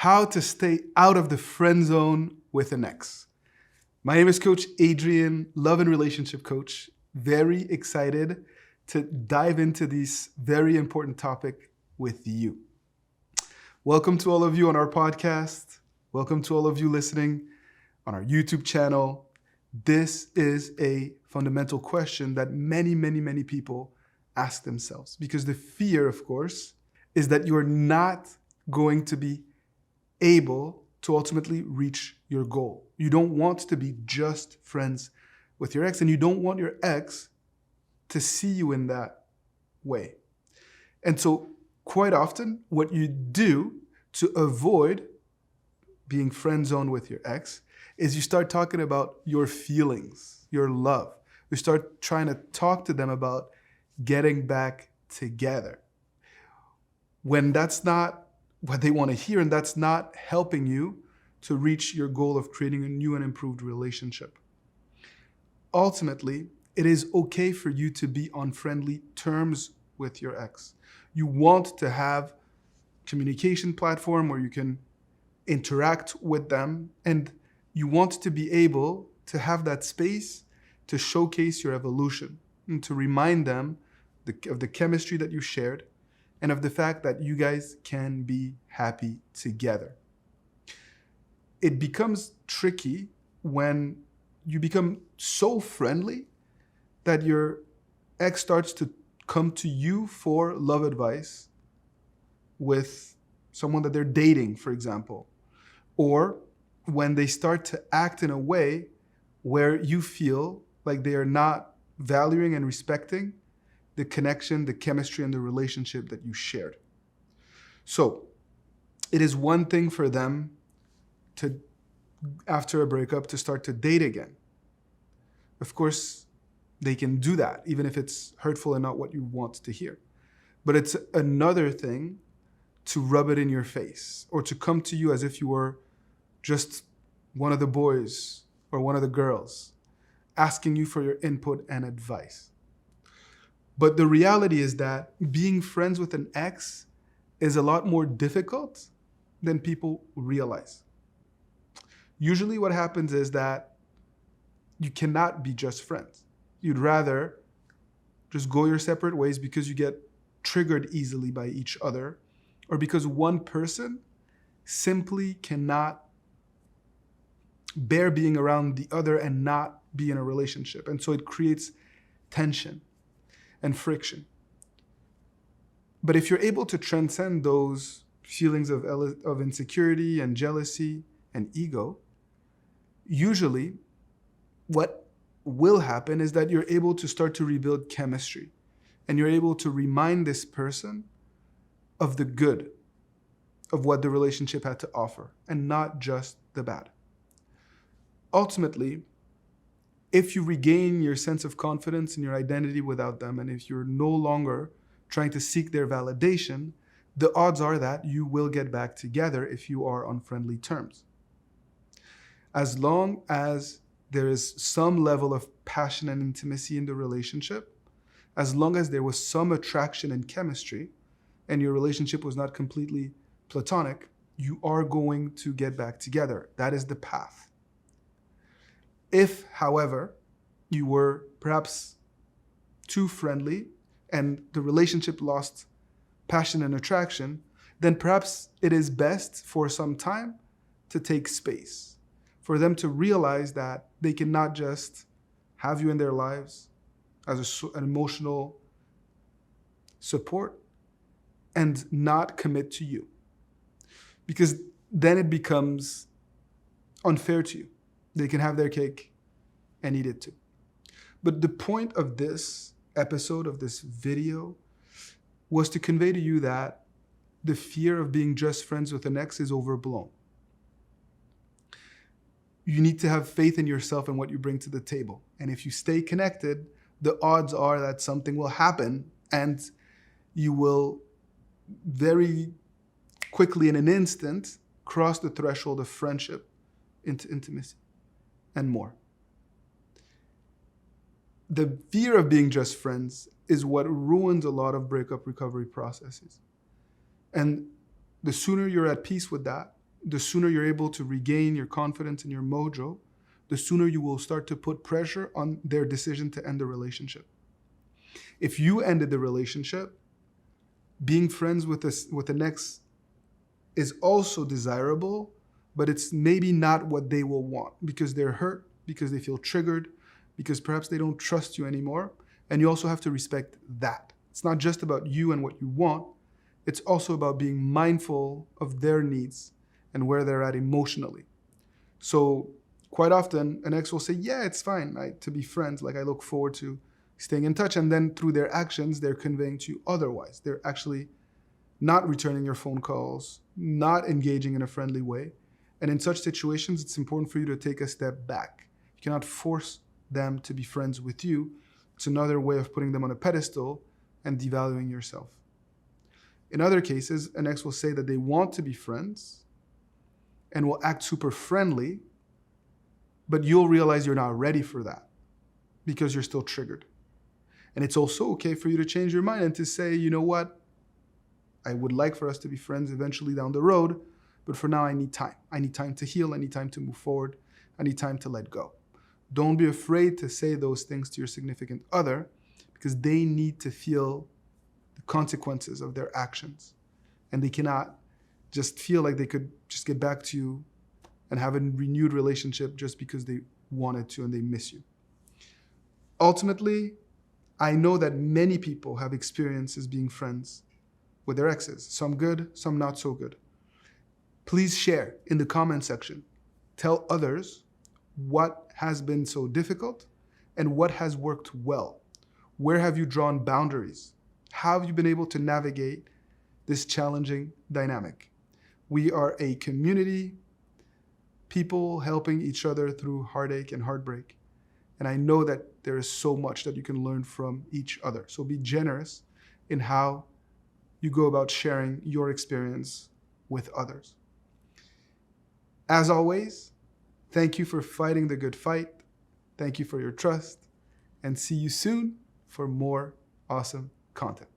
how to stay out of the friend zone with an ex. My name is Coach Adrian, love and relationship coach. Very excited to dive into this very important topic with you. Welcome to all of you on our podcast. Welcome to all of you listening on our YouTube channel. This is a fundamental question that many people ask themselves, because the fear, of course, is that you're not going to be able to ultimately reach your goal. You don't want to be just friends with your ex, and you don't want your ex to see you in that way. And so quite often, what you do to avoid being friend zoned with your ex is you start talking about your feelings, your love. You start trying to talk to them about getting back together, when that's not what they want to hear, and that's not helping you to reach your goal of creating a new and improved relationship. Ultimately, it is okay for you to be on friendly terms with your ex. You want to have a communication platform where you can interact with them, and you want to be able to have that space to showcase your evolution and to remind them of the chemistry that you shared and of the fact that you guys can be happy together. It becomes tricky when you become so friendly that your ex starts to come to you for love advice with someone that they're dating, for example, or when they start to act in a way where you feel like they are not valuing and respecting the connection, the chemistry, and the relationship that you shared. So it is one thing for them to, after a breakup, to start to date again. Of course, they can do that, even if it's hurtful and not what you want to hear. But it's another thing to rub it in your face, or to come to you as if you were just one of the boys or one of the girls, asking you for your input and advice. But the reality is that being friends with an ex is a lot more difficult than people realize. Usually what happens is that you cannot be just friends. You'd rather just go your separate ways because you get triggered easily by each other, or because one person simply cannot bear being around the other and not be in a relationship. And so it creates tension and friction. But if you're able to transcend those feelings of insecurity and jealousy and ego, usually what will happen is that you're able to start to rebuild chemistry, and you're able to remind this person of the good of what the relationship had to offer, and not just the bad. Ultimately, if you regain your sense of confidence and your identity without them, and if you're no longer trying to seek their validation, the odds are that you will get back together if you are on friendly terms. As long as there is some level of passion and intimacy in the relationship, as long as there was some attraction and chemistry, and your relationship was not completely platonic, you are going to get back together. That is the path. If, however, you were perhaps too friendly and the relationship lost passion and attraction, then perhaps it is best for some time to take space, for them to realize that they cannot just have you in their lives as an emotional support and not commit to you. Because then it becomes unfair to you. They can have their cake and eat it too. But the point of this episode, of this video, was to convey to you that the fear of being just friends with an ex is overblown. You need to have faith in yourself and what you bring to the table. And if you stay connected, the odds are that something will happen, and you will very quickly, in an instant, cross the threshold of friendship into intimacy and more. The fear of being just friends is what ruins a lot of breakup recovery processes. And the sooner you're at peace with that, the sooner you're able to regain your confidence and your mojo, the sooner you will start to put pressure on their decision to end the relationship. If you ended the relationship, being friends with an ex is also desirable, but it's maybe not what they will want because they're hurt, because they feel triggered, because perhaps they don't trust you anymore. And you also have to respect that. It's not just about you and what you want. It's also about being mindful of their needs and where they're at emotionally. So quite often an ex will say, yeah, it's fine to be friends. Like, I look forward to staying in touch. And then through their actions, they're conveying to you otherwise. They're actually not returning your phone calls, not engaging in a friendly way. And in such situations, it's important for you to take a step back. You cannot force them to be friends with you. It's another way of putting them on a pedestal and devaluing yourself. In other cases, an ex will say that they want to be friends and will act super friendly, but you'll realize you're not ready for that because you're still triggered. And it's also okay for you to change your mind and to say, you know what? I would like for us to be friends eventually down the road, but for now I need time. I need time to heal. I need time to move forward. I need time to let go. Don't be afraid to say those things to your significant other because they need to feel the consequences of their actions. And they cannot just feel like they could just get back to you and have a renewed relationship just because they wanted to and they miss you. Ultimately, I know that many people have experiences being friends with their exes. Some good, some not so good. Please share in the comment section. Tell others what has been so difficult and what has worked well. Where have you drawn boundaries? How have you been able to navigate this challenging dynamic? We are a community, people helping each other through heartache and heartbreak. And I know that there is so much that you can learn from each other. So be generous in how you go about sharing your experience with others. As always, thank you for fighting the good fight. Thank you for your trust, and see you soon for more awesome content.